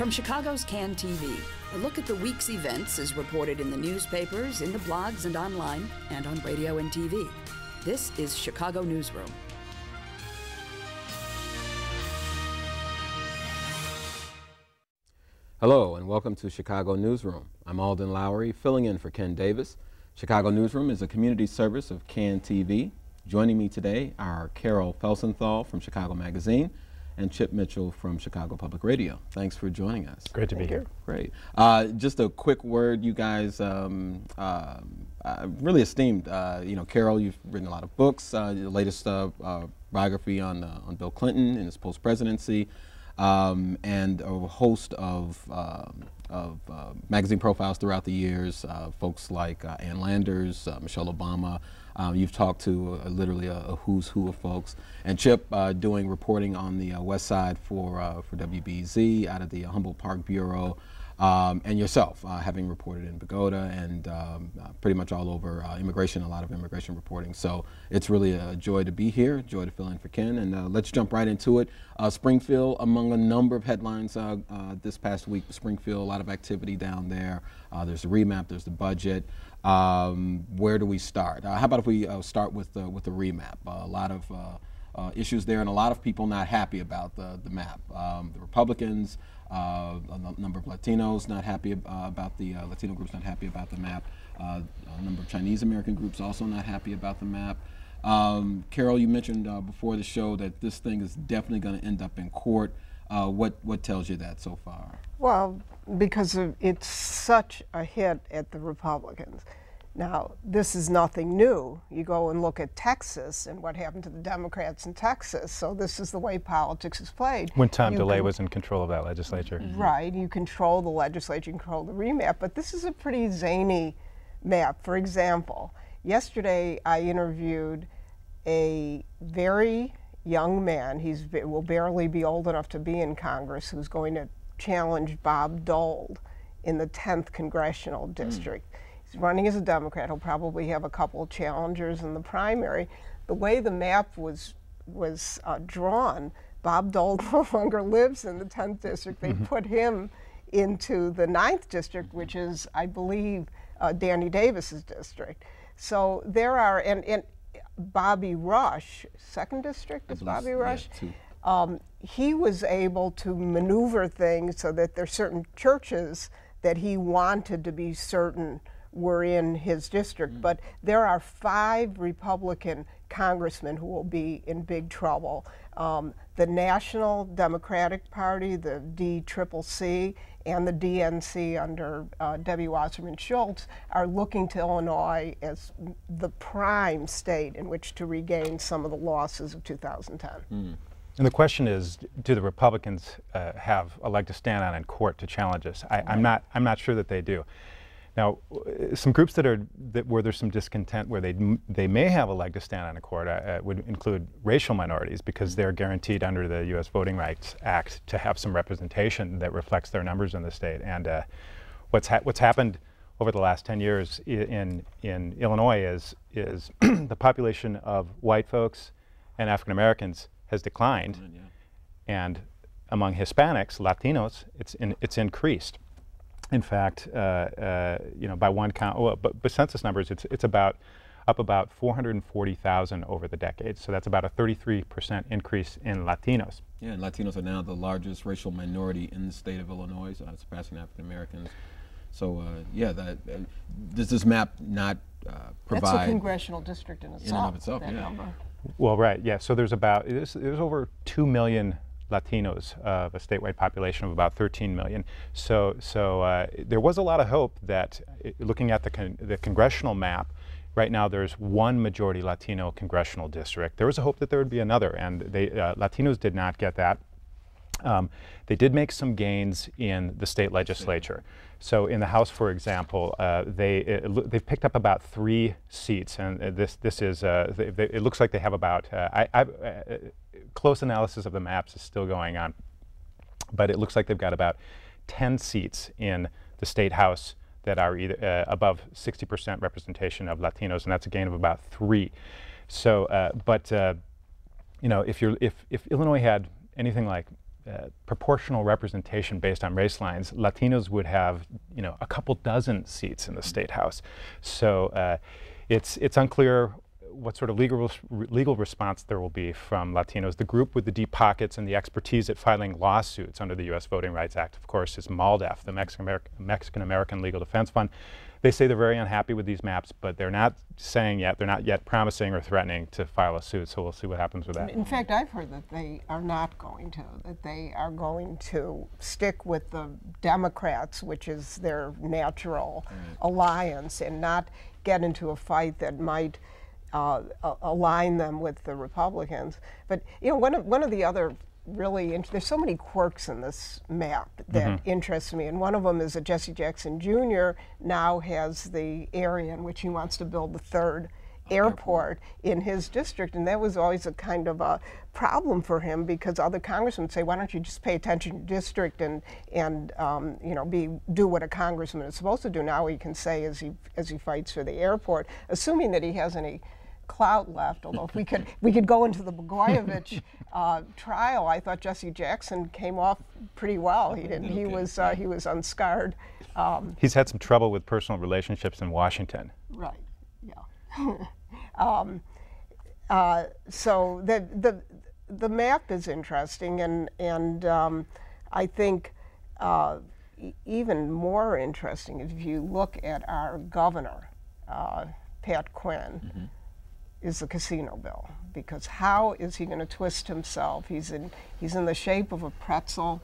From Chicago's CAN TV, a look at the week's events is reported in the newspapers, in the blogs and online, and on radio and TV. This is Chicago Newsroom. Hello and welcome to Chicago Newsroom. I'm Alden Loury, filling in for Ken Davis. Chicago Newsroom is a community service of CAN TV. Joining me today are Carol Felsenthal from Chicago Magazine and Chip Mitchell from Chicago Public Radio. Thanks for joining us. Great to be here. Great. Just a quick word, you guys, really esteemed. Carol, you've written a lot of books. Your latest biography on Bill Clinton and his post-presidency, and a host of magazine profiles throughout the years. Folks like Ann Landers, Michelle Obama. You've talked to literally a who's who of folks. And Chip doing reporting on the West Side for WBEZ out of the Humboldt Park Bureau. And yourself, having reported in Pagoda and pretty much all over immigration, a lot of immigration reporting. So it's really a joy to be here, joy to fill in for Ken. And let's jump right into it. Springfield, among a number of headlines this past week, Springfield, a lot of activity down there. There's the remap, there's the budget. Where do we start? How about if we start with the remap? A lot of issues there and a lot of people not happy about the map. The Republicans, a number of Latinos not happy about the Latino groups not happy about the map. A number of Chinese American groups also not happy about the map. Carol, you mentioned before the show that this thing is definitely going to end up in court. What tells you that so far? Well, because it's such a hit at the Republicans. Now, this is nothing new. You go and look at Texas and what happened to the Democrats in Texas. So this is the way politics is played. When Tom DeLay was in control of that legislature. Right. You control the legislature, you control the remap. But this is a pretty zany map. For example, yesterday I interviewed a very young man. He will barely be old enough to be in Congress, who's going to challenge Bob Dole in the 10th Congressional District. He's running as a Democrat. He'll probably have a couple of challengers in the primary. The way the map was drawn, Bob Dole no longer lives in the 10th District. They put him into the 9th District, which is, I believe, Danny Davis's district. So there are, and Bobby Rush, 2nd District is Bobby Rush? Yeah, he was able to maneuver things so that there's certain churches that he wanted to be certain were in his district. But there are 5 Republican congressmen who will be in big trouble. The National Democratic Party, the DCCC, and the DNC under Debbie Wasserman Schultz are looking to Illinois as the prime state in which to regain some of the losses of 2010. And the question is, do the Republicans have a leg to stand on in court to challenge us? I'm not sure that they do. Now, some groups where there's some discontent where they may have a leg to stand on in court would include racial minorities, because they're guaranteed under the U.S. Voting Rights Act to have some representation that reflects their numbers in the state. And what's happened over the last 10 years in Illinois is the population of white folks and African Americans has declined, and among Hispanics, Latinos, it's increased. In fact, by one count, well, but census numbers, it's up about 440,000 over the decades. So that's about a 33% increase in Latinos. Yeah, and Latinos are now the largest racial minority in the state of Illinois, surpassing African Americans. So does this map not provide? That's a congressional district in itself. In and of itself, that number. Well, right, yeah. So there's over 2 million Latinos of a statewide population of about 13 million. So there was a lot of hope that, looking at the congressional map, right now there's one majority Latino congressional district. There was a hope that there would be another, and Latinos did not get that. They did make some gains in the state legislature. So in the House, for example, they've picked up about 3 seats, and it looks like they have about. Close analysis of the maps is still going on, but it looks like they've got about 10 seats in the state House that are either above 60% representation of Latinos, and that's a gain of about 3. So, if Illinois had anything like proportional representation based on race lines, Latinos would have, a couple dozen seats in the state house. So it's unclear what sort of legal response there will be from Latinos. The group with the deep pockets and the expertise at filing lawsuits under the U.S. Voting Rights Act, of course, is MALDEF, the Mexican-American Legal Defense Fund. They say they're very unhappy with these maps, but they're not saying yet, they're not yet promising or threatening to file a suit, so we'll see what happens with that. In fact, I've heard that they are not going to, that they are going to stick with the Democrats, which is their natural alliance, and not get into a fight that might align them with the Republicans. But one of the other there's so many quirks in this map that interest me, and one of them is that Jesse Jackson Jr. now has the area in which he wants to build the third airport in his district, and that was always a kind of a problem for him, because other congressmen say, why don't you just pay attention to your district and do what a congressman is supposed to do. Now he can say, as he fights for the airport, assuming that he has any clout left, although if we could go into the Blagojevich trial, I thought Jesse Jackson came off pretty well. He didn't. He was unscarred. He's had some trouble with personal relationships in Washington. Right. Yeah. So the map is interesting, and I think even more interesting is if you look at our governor, Pat Quinn. Is the casino bill, because how is he going to twist himself? He's in the shape of a pretzel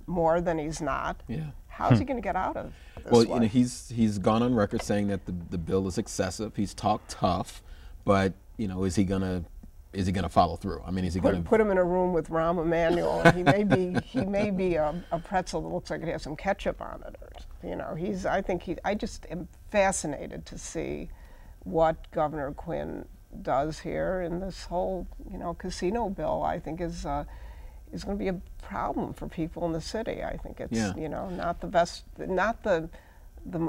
more than he's not. Yeah. How's he going to get out of this? Well, he's gone on record saying that the bill is excessive. He's talked tough, but is he going to follow through? I mean, is he going to put him in a room with Rahm Emanuel, and he may be a pretzel that looks like it has some ketchup on it, or I just am fascinated to see what Governor Quinn does here in this whole casino bill. I think is going to be a problem for people in the city. I think it's not the best, not the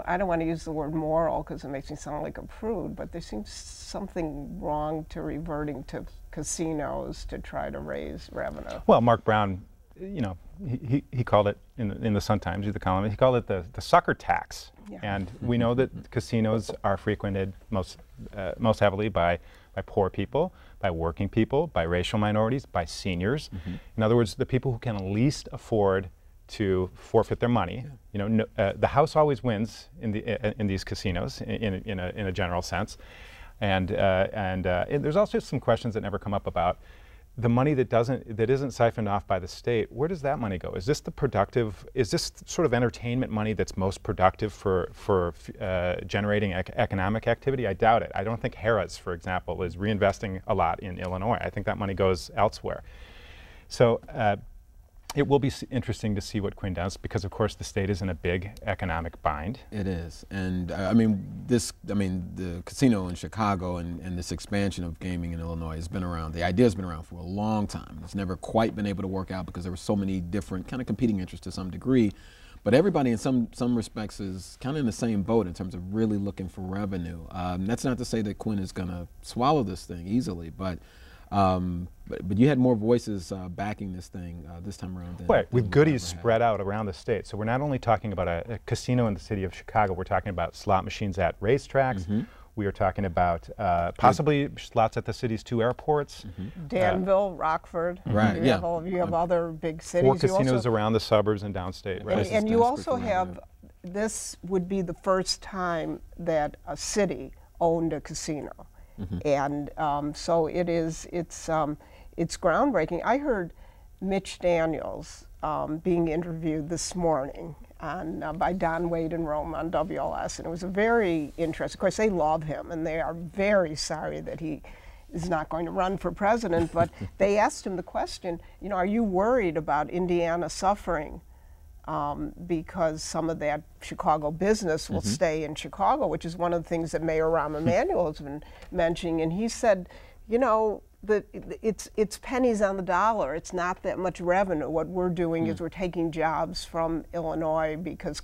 I don't want to use the word moral because it makes me sound like a prude, but there seems something wrong to reverting to casinos to try to raise revenue. Well, Mark Brown, he called it in the Sun-Times, the column, he called it the sucker tax. Yeah. And we know that casinos are frequented most heavily by poor people, by working people, by racial minorities, by seniors. In other words, the people who can least afford to forfeit their money. The house always wins in these casinos in a general sense, and there's also some questions that never come up about the money that isn't siphoned off by the state. Where does that money go? Is this sort of entertainment money that's most productive for generating economic activity? I doubt it. I don't think Harrah's, for example, is reinvesting a lot in Illinois. I think that money goes elsewhere. So it will be interesting to see what Quinn does, because of course the state is in a big economic bind. It is, and the casino in Chicago and this expansion of gaming in Illinois has been around. The idea has been around for a long time. It's never quite been able to work out because there were so many different kind of competing interests to some degree. But everybody in some respects is kind of in the same boat in terms of really looking for revenue. That's not to say that Quinn is going to swallow this thing easily, but you had more voices backing this thing this time around. With goodies spread out around the state. So we're not only talking about a casino in the city of Chicago, we're talking about slot machines at racetracks. We are talking about possibly slots at the city's 2 airports. Danville, Rockford. Right, You have other big cities. 4 casinos around the suburbs and downstate. Right. And you also have, this would be the first time that a city owned a casino. And so it's groundbreaking. I heard Mitch Daniels being interviewed this morning by Don Wade in Rome on WLS, and it was a very interesting. Of course, they love him, and they are very sorry that he is not going to run for president. But they asked him the question, are you worried about Indiana suffering because some of that Chicago business will stay in Chicago, which is one of the things that Mayor Rahm Emanuel has been mentioning. And he said, it's pennies on the dollar. It's not that much revenue. What we're doing is we're taking jobs from Illinois, because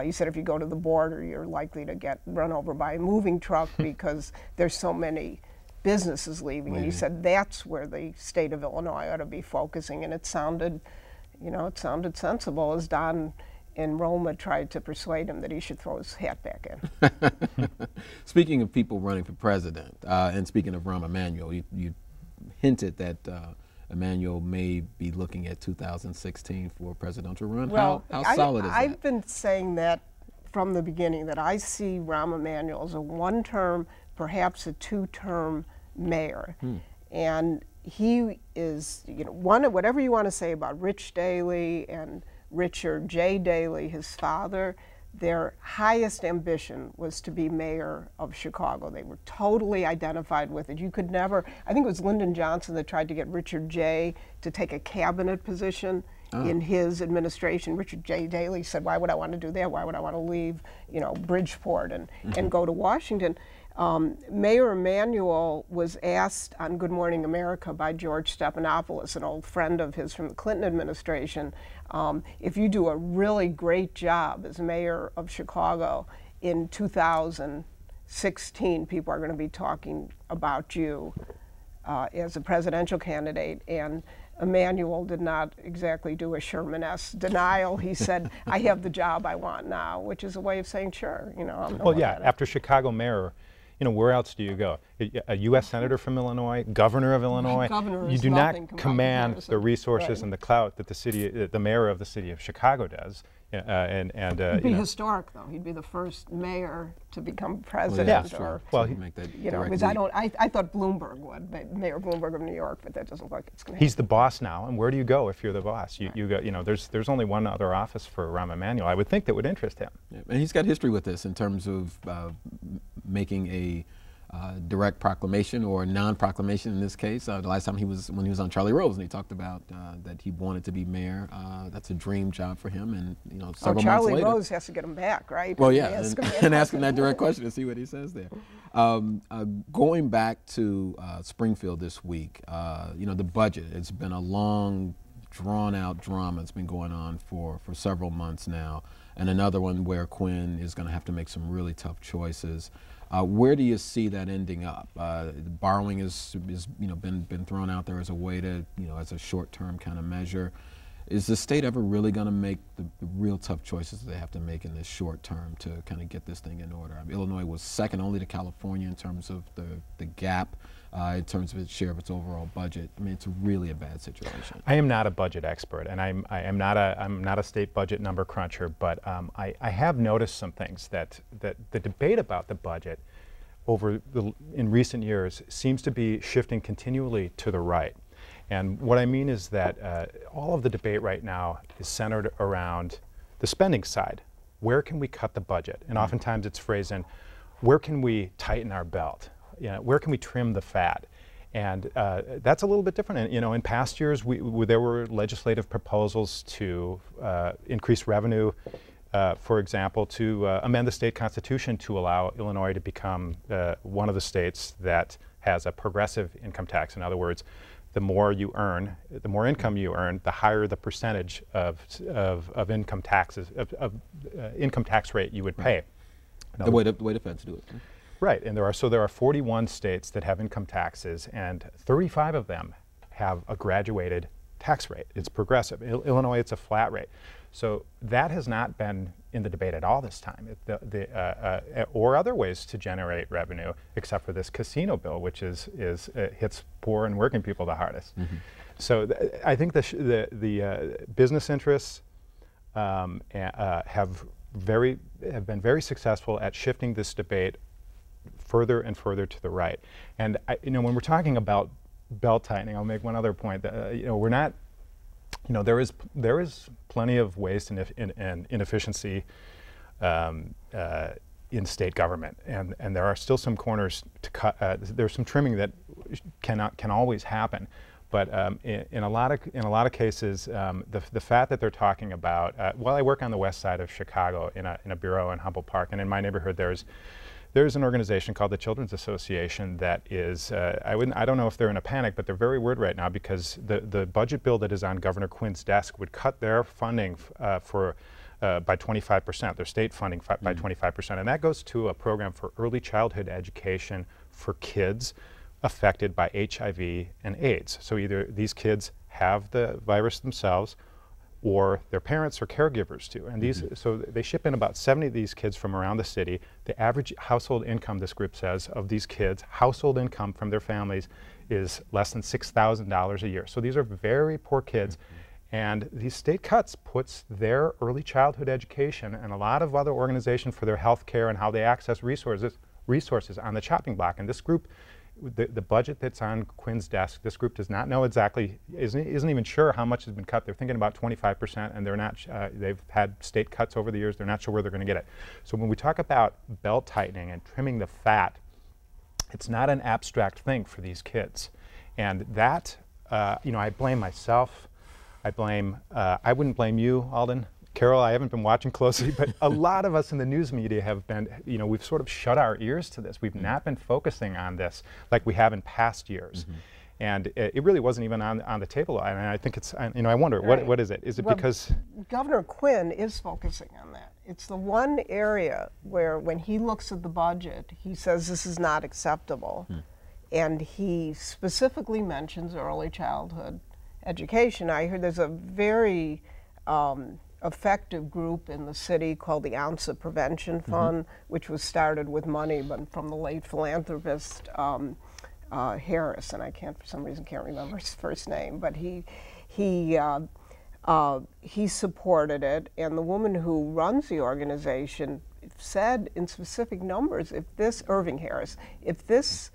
he said if you go to the border, you're likely to get run over by a moving truck because there's so many businesses leaving. And he said that's where the state of Illinois ought to be focusing. And it sounded You know, it sounded sensible as Don in Roma tried to persuade him that he should throw his hat back in. Speaking of people running for president, and speaking of Rahm Emanuel, you hinted that Emanuel may be looking at 2016 for a presidential run. Well, how solid is that? I've been saying that from the beginning, that I see Rahm Emanuel as a one-term, perhaps a two-term mayor. And he is, you know, whatever you want to say about Rich Daley and Richard J. Daley, his father, their highest ambition was to be mayor of Chicago. They were totally identified with it. You could never, I think it was Lyndon Johnson that tried to get Richard J. to take a cabinet position in his administration. Richard J. Daley said, why would I want to do that? Why would I want to leave, you know, Bridgeport and go to Washington? Mayor Emanuel was asked on Good Morning America by George Stephanopoulos, an old friend of his from the Clinton administration, if you do a really great job as mayor of Chicago in 2016, people are going to be talking about you as a presidential candidate. And Emanuel did not exactly do a Sherman-esque denial. He said, I have the job I want now, which is a way of saying, sure, you know, I'm well, yeah, after Chicago mayor, you know, where else do you go? A U.S. senator from Illinois, governor of Illinois. Governor you do not command comparison. the resources Right. and the clout that the mayor of the city of Chicago does. He'd be historic, though. He'd be the first mayor to become president. Well, yeah, or, sure. Well, So make that you know, direct because leap. I thought Bloomberg would, Mayor Bloomberg of New York, but that doesn't look like it's going to happen. he's the boss now, and where do you go if you're the boss? You go, you know, there's only one other office for Rahm Emanuel. I would think that would interest him. Yeah, and he's got history with this in terms of making a direct proclamation or non-proclamation in this case. The last time when he was on Charlie Rose, and he talked about that he wanted to be mayor. That's a dream job for him, and you know, several months Charlie later. Rose has to get him back, right? Well, yeah, and ask him that direct question and see what he says there. Going back to Springfield this week, you know, the budget. It's been a long, drawn-out drama. It's been going on for several months now, and another one where Quinn is going to have to make some really tough choices. Where do you see that ending up? Borrowing is you know been thrown out there as a way to, you know, as a short-term kind of measure. Is the state ever really going to make the real tough choices that they have to make in this short term to kind of get this thing in order? I mean, Illinois was second only to California in terms of the gap, in terms of its share of its overall budget. I mean, it's really a bad situation. I am not a budget expert, and I'm not a state budget number cruncher, but I have noticed some things that the debate about the budget in recent years seems to be shifting continually to the right. And what I mean is that all of the debate right now is centered around the spending side. Where can we cut the budget? And oftentimes it's phrased in, where can we tighten our belt? You know, where can we trim the fat? And that's a little bit different. And, you know, in past years, there were legislative proposals to increase revenue, for example, to amend the state constitution to allow Illinois to become one of the states that has a progressive income tax. In other words, the more you earn, the more income you earn, the higher the percentage of income taxes, income tax rate you would pay. The way the feds do it. Right, and there are 41 states that have income taxes, and 35 of them have a graduated tax rate. It's progressive. Illinois, it's a flat rate. So that has not been in the debate at all this time, or other ways to generate revenue, except for this casino bill, which hits poor and working people the hardest. So I think the business interests have been very successful at shifting this debate further and further to the right. And you know, when we're talking about belt tightening, I'll make one other point. That, you know, we're not. You know, there is plenty of waste and inefficiency in state government, and there are still some corners to cut. There's some trimming that can always happen, but in a lot of cases, the fat that they're talking about. Well, I work on the west side of Chicago in a bureau in Humboldt Park, and in my neighborhood there's an organization called the Children's Association that is, I don't know if they're in a panic, but they're very worried right now because the budget bill that is on Governor Quinn's desk would cut their funding by 25%, their state funding by 25%. And that goes to a program for early childhood education for kids affected by HIV and AIDS. So either these kids have the virus themselves, or their parents or caregivers to. And these, so they ship in about 70 of these kids from around the city. The average household income, this group says, of these kids, household income from their families is less than $6,000 a year. So these are very poor kids. And these state cuts puts their early childhood education and a lot of other organizations for their health care and how they access resources on the chopping block. And this group, the budget that's on Quinn's desk, this group does not know exactly, isn't even sure how much has been cut. They're thinking about 25%, and they're not, they've had state cuts over the years. They're not sure where they're going to get it. So when we talk about belt tightening and trimming the fat, it's not an abstract thing for these kids. And that, you know, I blame myself. I wouldn't blame you, Alden. Carol, I haven't been watching closely, but a lot of us in the news media have been, you know, we've sort of shut our ears to this. We've not been focusing on this like we have in past years. And it really wasn't even on the table. And I think it's, you know, I wonder, what is it? Is it because Governor Quinn is focusing on that? It's the one area where when he looks at the budget, he says this is not acceptable. And he specifically mentions early childhood education. I heard there's a very effective group in the city called the Ounce of Prevention Fund, which was started with money but from the late philanthropist Harris, and I for some reason can't remember his first name, but he supported it, and the woman who runs the organization said in specific numbers, if this, Irving Harris, if this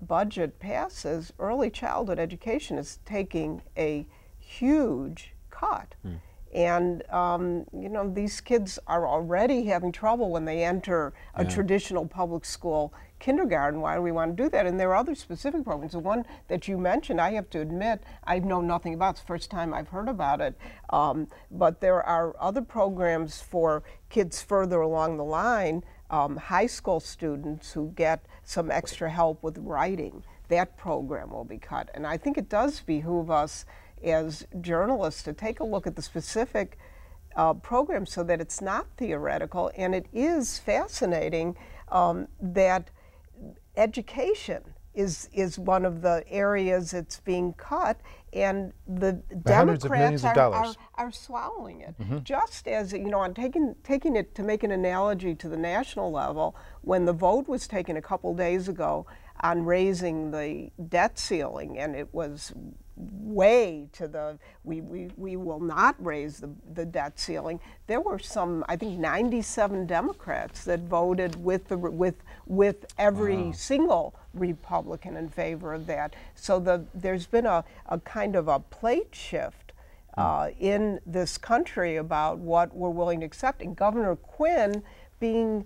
budget passes, early childhood education is taking a huge cut. And you know, these kids are already having trouble when they enter a traditional public school kindergarten. Why do we want to do that? And there are other specific programs. The one that you mentioned, I have to admit, I know nothing about. It's the first time I've heard about it. But there are other programs for kids further along the line, high school students who get some extra help with writing. That program will be cut. And I think it does behoove us as journalists to take a look at the specific program so that it's not theoretical. And it is fascinating that education is one of the areas that's being cut, and the Democrats are swallowing it. Just as, you know, I'm taking it to make an analogy to the national level, when the vote was taken a couple days ago on raising the debt ceiling, and it was way to the, we will not raise the debt ceiling. There were some, I think 97 Democrats that voted with every single Republican in favor of that. So there's been a kind of a plate shift in this country about what we're willing to accept. And Governor Quinn being,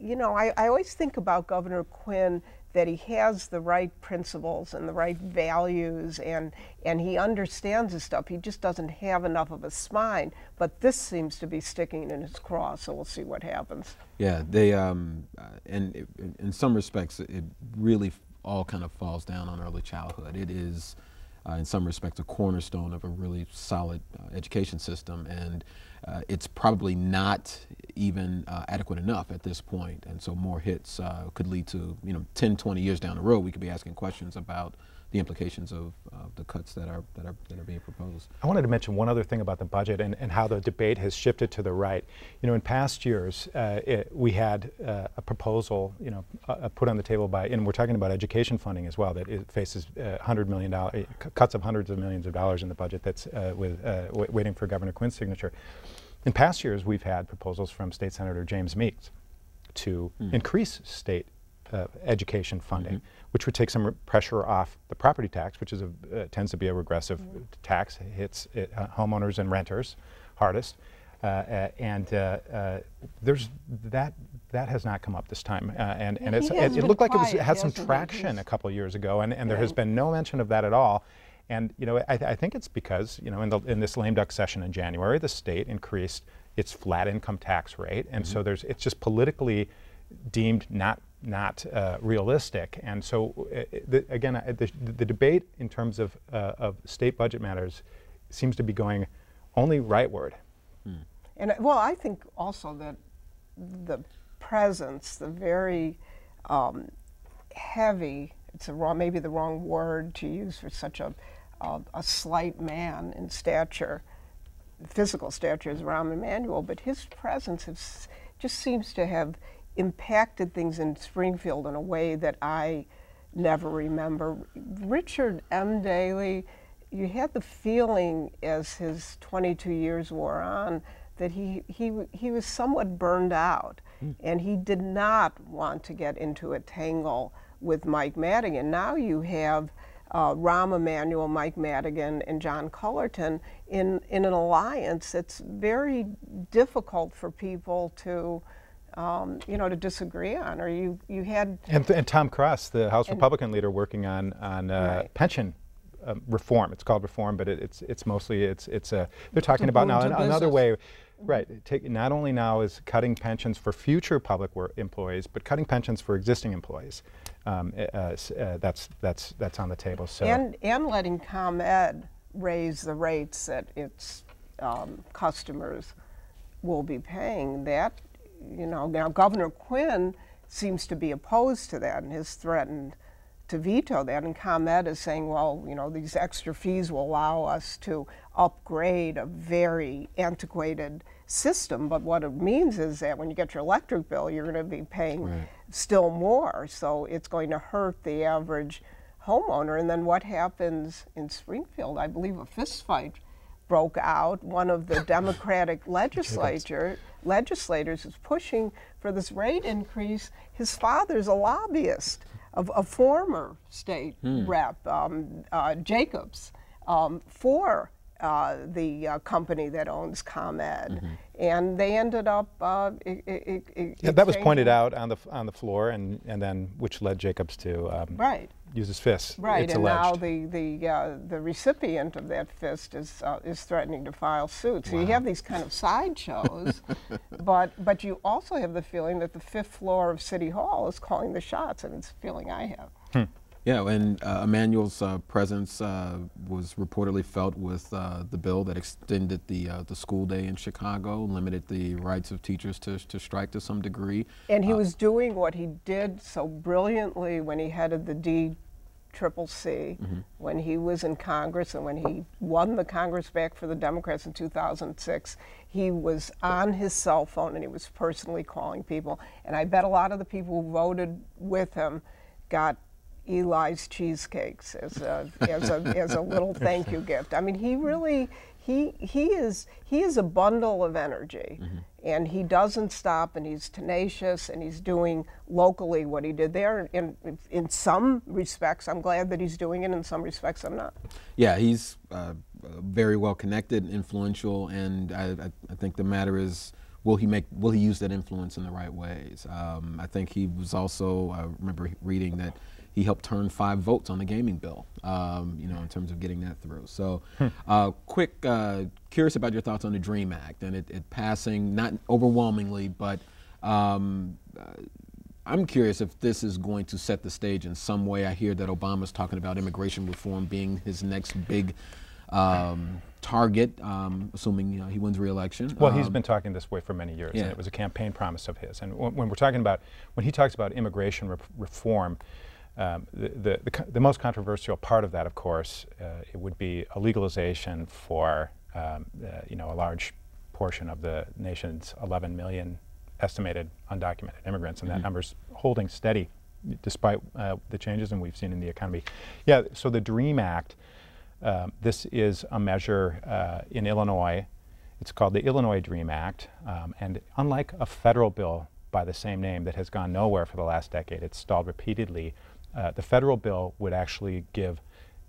you know, I always think about Governor Quinn that he has the right principles and the right values, and he understands his stuff. He just doesn't have enough of a spine. But this seems to be sticking in his craw, so we'll see what happens. Yeah, they and in some respects, it really all kind of falls down on early childhood. It is, in some respects, a cornerstone of a really solid education system, and it's probably not even adequate enough at this point. And so more hits could lead to, you know, 10, 20 years down the road, we could be asking questions about the implications of the cuts that are being proposed. I wanted to mention one other thing about the budget and how the debate has shifted to the right. You know, in past years, we had a proposal, you know, put on the table by, and we're talking about education funding as well, that it faces $100 million cuts of hundreds of millions of dollars in the budget that's waiting for Governor Quinn's signature. In past years, we've had proposals from State Senator James Meeks to increase state education funding, which would take some pressure off the property tax, which is tends to be a regressive tax, hits homeowners and renters hardest, and there's that has not come up this time, and it looked like it had some traction a couple of years ago, and there has been no mention of that at all. And you know, I think it's because, you know, in this lame duck session in January, the state increased its flat income tax rate, and so it's just politically deemed not realistic. And so again, the debate in terms of state budget matters seems to be going only rightward. And well, I think also that the presence, the very heavy, it's maybe the wrong word to use for such a slight man in stature, physical stature as Rahm Emanuel, but his presence just seems to have impacted things in Springfield in a way that I never remember. Richard M. Daley, you had the feeling as his 22 years wore on that he was somewhat burned out, and he did not want to get into a tangle with Mike Madigan. Now you have Rahm Emanuel, Mike Madigan, and John Cullerton in an alliance that's very difficult for people to, to disagree on. Or you had and Tom Cross, the House Republican leader, working on right. pension reform. It's called reform, but it's mostly they're talking about now another way. Right. Not only now is cutting pensions for future public employees, but cutting pensions for existing employees. That's on the table. So and letting ComEd raise the rates that its customers will be paying. That, now Governor Quinn seems to be opposed to that and has threatened to veto that, and ComEd is saying, well, these extra fees will allow us to upgrade a very antiquated system, but what it means is that when you get your electric bill, you're going to be paying still more, so it's going to hurt the average homeowner. And then what happens in Springfield? I believe a fist fight broke out. One of the Democratic legislators is pushing for this rate increase. His father's a lobbyist of a former state rep, Jacobs, for the company that owns ComEd, and they ended up. That was pointed out on the floor, and then which led Jacobs to use his fists. Right, it's and alleged. now the recipient of that fist is threatening to file suit. So you have these kind of sideshows, but you also have the feeling that the fifth floor of City Hall is calling the shots, and it's a feeling I have. Yeah, and Emanuel's presence was reportedly felt with the bill that extended the school day in Chicago, limited the rights of teachers to strike to some degree. And he was doing what he did so brilliantly when he headed the DCCC, when he was in Congress, and when he won the Congress back for the Democrats in 2006. He was on his cell phone and he was personally calling people. And I bet a lot of the people who voted with him got Eli's cheesecakes as a little thank you gift. I mean, he really he is a bundle of energy, and he doesn't stop, and he's tenacious, and he's doing locally what he did there. In some respects, I'm glad that he's doing it. In some respects, I'm not. Yeah, he's very well connected, influential, and I think the matter is, will he use that influence in the right ways? I think he was also, I remember reading that he helped turn 5 votes on the gaming bill, in terms of getting that through. So curious about your thoughts on the DREAM Act and it passing, not overwhelmingly, but I'm curious if this is going to set the stage in some way. I hear that Obama's talking about immigration reform being his next big target, assuming he wins re-election. Well, he's been talking this way for many years, and it was a campaign promise of his. And when he talks about immigration reform, the most controversial part of that, of course, it would be a legalization for a large portion of the nation's 11 million estimated undocumented immigrants, and that number's holding steady despite the changes and we've seen in the economy. Yeah, so the DREAM Act, this is a measure in Illinois. It's called the Illinois DREAM Act, and unlike a federal bill by the same name that has gone nowhere for the last decade, it's stalled repeatedly. The federal bill would actually give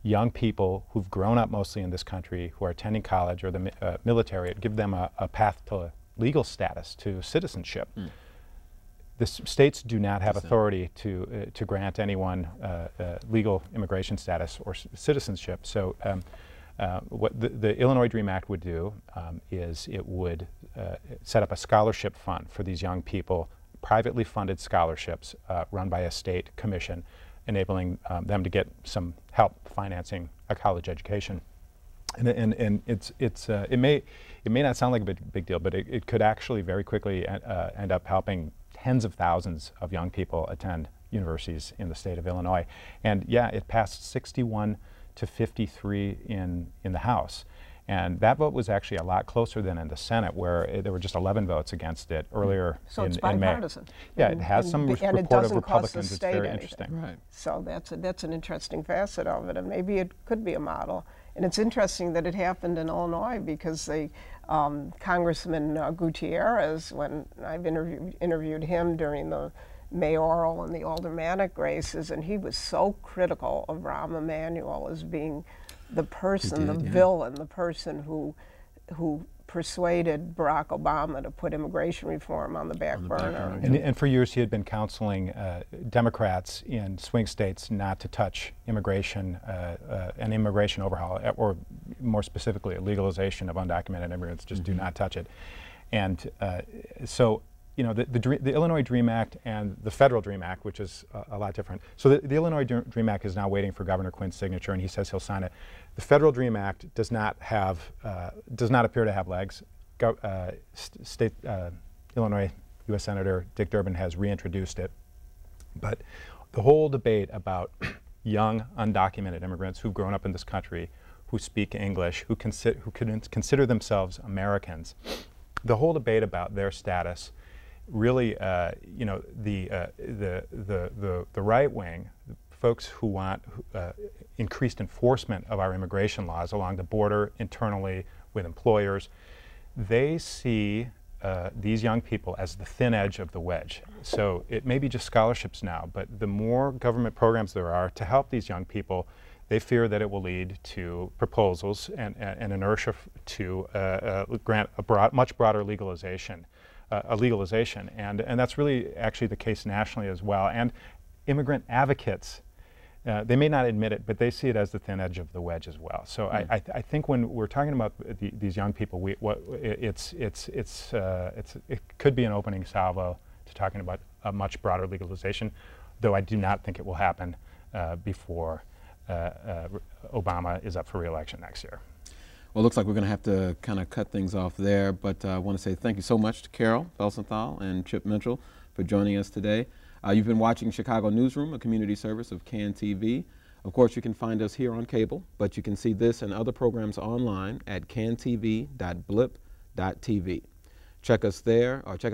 young people who've grown up mostly in this country, who are attending college or the military, it'd give them a path to legal status, to citizenship. The states do not have authority to grant anyone legal immigration status or citizenship. So what the Illinois DREAM Act would do is it would set up a scholarship fund for these young people, privately funded scholarships run by a state commission, enabling them to get some help financing a college education. And it may not sound like a big deal, but it could actually very quickly end up helping tens of thousands of young people attend universities in the state of Illinois. And yeah, it passed 61 to 53 in the House. And that vote was actually a lot closer than in the Senate, where there were just 11 votes against it earlier so in, it's in May. bipartisan. Yeah, it has some and it report of doesn't cost the Republicans. It's state very anything. interesting. Right. So that's an interesting facet of it, and maybe it could be a model. And it's interesting that it happened in Illinois, because the Congressman Gutierrez, when I've interviewed him during the mayoral and the aldermanic races, and he was so critical of Rahm Emanuel as being the person, the villain, the person who persuaded Barack Obama to put immigration reform on the back burner. And for years he had been counseling Democrats in swing states not to touch immigration, an immigration overhaul, or more specifically, a legalization of undocumented immigrants. Just do not touch it. And so, you know, the Illinois DREAM Act and the federal DREAM Act, which is a lot different. So the Illinois DREAM Act is now waiting for Governor Quinn's signature, and he says he'll sign it. The federal DREAM Act does not appear to have legs. Illinois U.S. Senator Dick Durbin has reintroduced it, but the whole debate about young undocumented immigrants who've grown up in this country, who speak English, who consider themselves Americans, the whole debate about their status. Really, you know, the right wing, folks who want increased enforcement of our immigration laws along the border, internally with employers, they see these young people as the thin edge of the wedge. So it may be just scholarships now, but the more government programs there are to help these young people, they fear that it will lead to proposals and inertia to grant a much broader legalization. And that's really actually the case nationally as well. And immigrant advocates, they may not admit it, but they see it as the thin edge of the wedge as well. So I think when we're talking about these young people, it could be an opening salvo to talking about a much broader legalization, though I do not think it will happen before Obama is up for re-election next year. Well, it looks like we're going to have to kind of cut things off there, but I want to say thank you so much to Carol Felsenthal and Chip Mitchell for joining us today. You've been watching Chicago Newsroom, a community service of CAN TV. Of course, you can find us here on cable, but you can see this and other programs online at cantv.blip.tv. Check us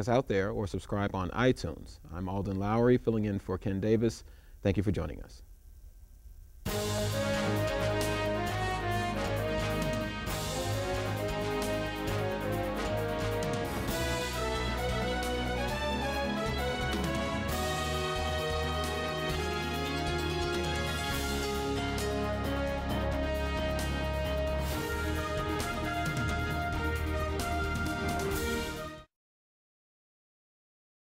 out there, or subscribe on iTunes. I'm Alden Loury, filling in for Ken Davis. Thank you for joining us.